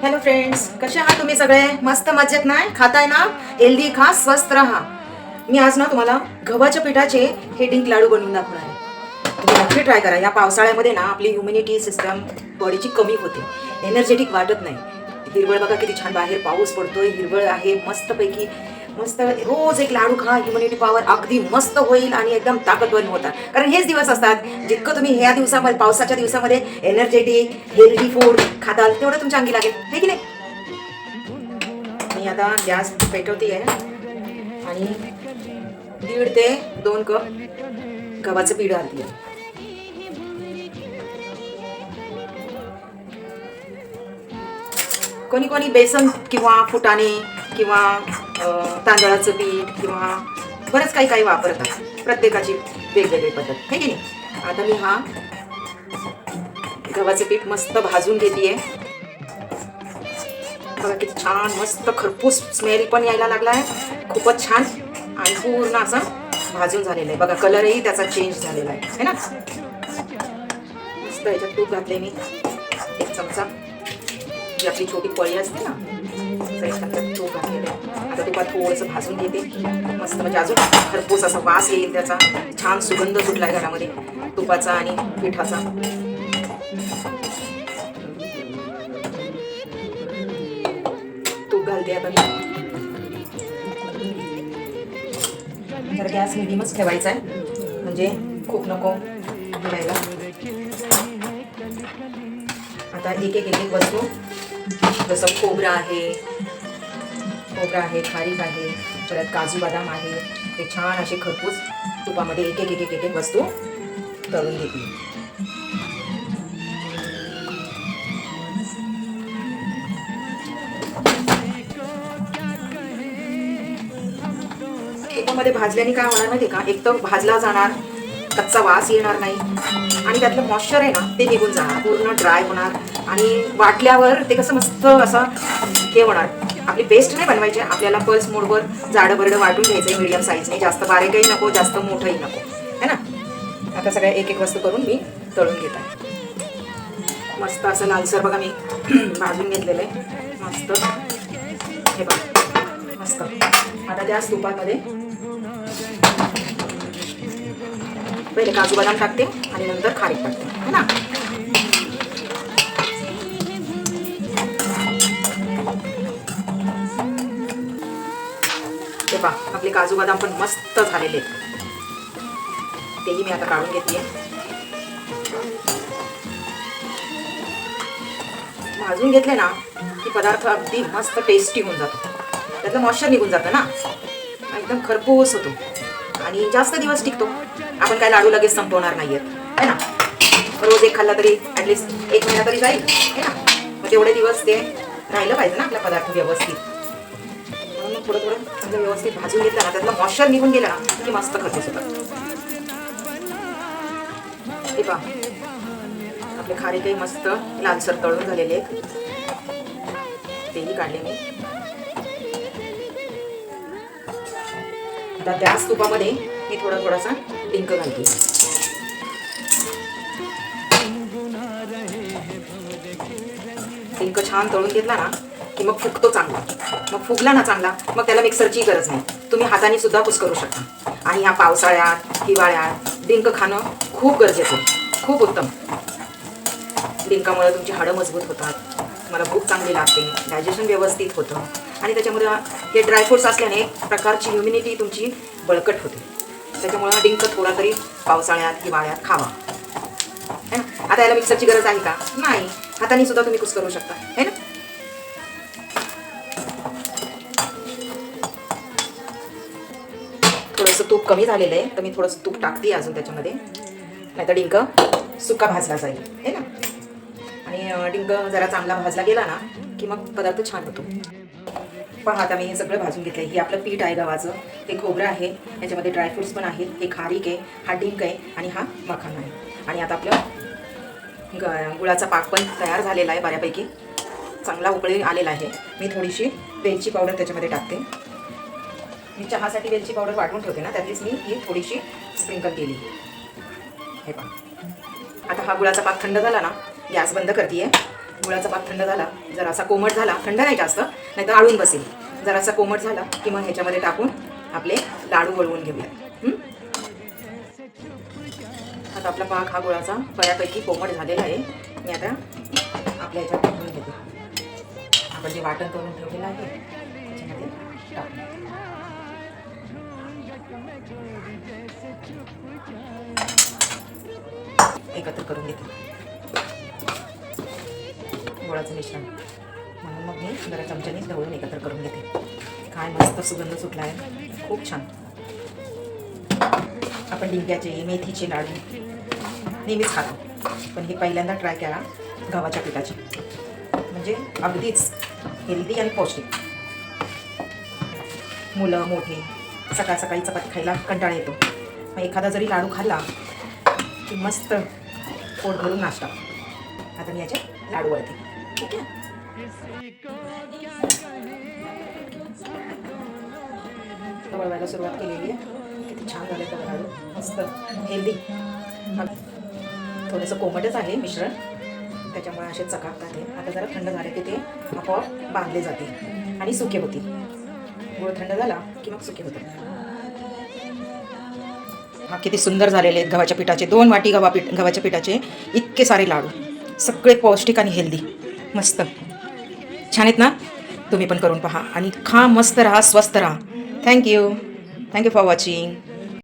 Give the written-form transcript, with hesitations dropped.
Hello friends, कसे आहात तुम्ही सगळे? मस्त मजेत नाही? खाताय ना? हेल्दी खा, स्वस्थ राहा. मी आज ना तुम्हाला गव्हाच्या पिठाचे हे डिंक लाडू बनवून दाखवणार आहे. तुम्ही नक्की ट्राय करा. या पावसाळ्यामध्ये ना आपली ह्युमिनिटी सिस्टम बॉडीची कमी होते, एनर्जेटिक वाटत नाही. हिरवळ बघा किती छान, बाहेर पाऊस पडतोय, हिरवळ आहे मस्तपैकी. मस्त रोज एक लाडू खा, ह्युमिनिटी पॉवर अगदी मस्त होईल आणि एकदम ताकदवर होतात. कारण हेच दिवस असतात जितकं तुम्ही ह्या दिवसामध्ये, पावसाच्या दिवसामध्ये एनर्जेटिक हेल्दी फूड खाताल तेवढं तुमच्या अंगी लागेल, हे की नाही? मी आता गॅस पेटवते आहे आणि 1.5 ते 2 कप गव्हाचं पीठ घालते. कोणी कोणी बेसन किंवा फुटाणे किंवा तांदळाचं पीठ किंवा बरंच काही काही वापरतात. प्रत्येकाची वेगवेगळी पद्धत, आहे की नाही? आता मी हा गव्हाचं पीठ मस्त भाजून घेते. बघा किती छान मस्त खरपूस स्मेल पण यायला लागला आहे, खूपच छान. आणि पूर्ण असं भाजून झालेलं आहे. बघा कलरही त्याचा चेंज झालेला आहे ना? मस्त याच्यात तूप घातले मी 1 चमचा. जी आपली छोटी पळी असते ना, त्याच्यात तूप घातलेलं आहे. आता तुपात थोडंसं भाजून घेते मस्त, म्हणजे अजून खरपूस असा वास येईल त्याचा. छान सुगंध सुटलाय घरामध्ये तुपाचा आणि पिठाचा. तूप घालते आता मी. जर गॅस मिडियमच ठेवायचा आहे, म्हणजे खूप नको घालायला. आता एक एक वस्तू, जसं खोबरं आहे, खारीक आहे, परत काजू बदाम आहे, ते छान असे खरपूस तुपामध्ये एक एक वस्तू तळून घेते. तुपामध्ये भाजल्याने काय होणार माहिती का? एक तर भाजला जाणार, कच्चा वास येणार नाही, आणि त्यातलं मॉइश्चर आहे ना ते निघून जाणार, पूर्ण ड्राय होणार. आणि वाटल्यावर ते कसं मस्त असं हे होणार. आपली पेस्ट नाही बनवायची, आपल्याला पल्स मोडवर जाडं बरडं वाटून घ्यायचं आहे, मीडियम साईजने. जास्त बारीकही नको, जास्त मोठंही नको, है ना? आता सगळ्या एक वस्तू करून मी तळून घेत आहे. मस्त असं लालसर बघा मी भाजून घेतलेलं आहे मस्त. हे बघा मस्त. आता त्याच तुपामध्ये पहिले काजू बदाम टाकते आणि नंतर खारीक टाकते, है ना? हे पहा, आपले काजू बदाम पण मस्त झालेले आहेत. तेही मी आता काढून घेते. भाजून घेतले ना की पदार्थ अगदी मस्त टेस्टी होऊन जातो. त्यातलं मॉइश्चर निघून जातं ना, एकदम खरपूस होतो आणि जास्त दिवस टिकतो. आपण काय लाडू लगेच संपवणार नाहीयेत, है ना? रोज एक खाल्ला तरी ॲटलिस्ट 1 महिना तरी जाईल, है ना? मग तेवढे दिवस ते राहिलं पाहिजे ना आपला पदार्थ व्यवस्थित. म्हणून मग थोडं चांगलं व्यवस्थित भाजून घेतलं ना, त्यातलं मॉइश्चर निघून गेलं ना की मस्त खरपूस होतं. हे पहा, आपले खारीकही मस्त लालसर तळून झालेले आहेत, तेही काढले मी. आता त्याच तुपामध्ये मी थोडासा डिंक घालते. डिंक छान तळून घेतला ना की मग फुगतो चांगला. मग फुगला ना चांगला, मग त्याला मिक्सरची गरज नाही, तुम्ही हाताने सुद्धा कुस करू शकता. आणि ह्या पावसाळ्यात, हिवाळ्यात डिंक खाणं खूप गरजेचं, खूप उत्तम. डिंकामुळे तुमची हाडं मजबूत होतात, तुम्हाला भूक चांगली लागते, डायजेशन व्यवस्थित होतं. आणि त्याच्यामुळे हे ड्रायफ्रूट्स असल्याने एक प्रकारची ह्युमिनिटी तुमची बळकट होते. त्याच्यामुळे हा डिंक थोडा तरी पावसाळ्यात, हिवाळ्यात खावा, है ना? आता याला मिक्सरची गरज आहे का? नाही, हाताने सुद्धा तुम्ही कुस करू शकता, है ना? थोडंसं तूप कमी झालेलं आहे, तर मी थोडंसं तूप टाकते अजून त्याच्यामध्ये, नाहीतर डिंक सुका भाजला जाईल, है ना? आणि डिंक जरा चांगला भाजला गेला ना की मग पदार्थ छान होतो. पहा, आता मी हे सगळं भाजून घेतलं आहे. हे आपलं पीठ आहे गव्हाचं, हे खोबरं आहे, याच्यामध्ये ड्रायफ्रुट्स पण आहेत, हे खारीक आहे, हा डिंक आहे आणि हा मखाना आहे. आणि आता आपलं गुळाचा पाक पण तयार झालेला आहे, बऱ्यापैकी चांगला उकळी आलेला आहे. मी थोडीशी वेलची पावडर त्याच्यामध्ये टाकते. मी चहासाठी वेलची पावडर वाटून ठेवते ना, त्यातलीच मी ही थोडीशी स्प्रिंकल केली. हे पहा, आता हा गुळाचा पाक थंड झाला ना, गॅस बंद करते. गुळाचा पाक थंड झाला, जरासा कोमट झाला, थंड नाही जास्त, नाही तर आळून बसेल. जरासा कोमट झाला की मग ह्याच्यामध्ये टाकून आपले लाडू वळवून घेऊया. आता आपला पाक हा गुळाचा बऱ्यापैकी कोमट झालेला आहे. मी आता आपल्या ह्याच्यात टाकून घेते. आपण जे वाटण करून ठेवलेलं आहे त्याच्यामध्ये टाकू. एकत्र करून घेते गुळाचं मिश्रण. म्हणून मग मी जरा चमच्याने ढवळून एकत्र करून घेते. काय मस्त सुगंध सुटला आहे, खूप छान. आपण डिंक्याचे, मेथीचे लाडू नेहमीच खातो, पण हे पहिल्यांदा ट्राय केला गव्हाच्या पिठाचे. म्हणजे अगदीच हेल्दी आणि पौष्टिक. मुलं मोठे सकाळ सकाळी चपाती खायला कंटाळा येतो, मग एखादा जरी लाडू खाल्ला की मस्त पोट भरून नाश्ता. आता मी याचे लाडू वळते. ठीक आहे. वळवायला सुरुवात केलेली आहे. किती छान झाले तर लाडू, मस्त हेल्दी. थोडंसं कोमटच आहे मिश्रण, त्याच्यामुळे असे चकाकतात आहे. आता जरा थंड झाले की ते आपोआप बांधले जातील आणि सुके होतील. गुळ थंड झाला की मग सुके होतात. हा किती सुंदर झालेले आहेत गव्हाच्या पिठाचे. 2 वाटी गव्हाच्या पिठाचे इतके सारे लाडू, सगळे पौष्टिक आणि हेल्दी, मस्त छान आहेत ना. तुम्ही पण करून पहा आणि खा. मस्त राहा, स्वस्थ राहा. Thank you for watching.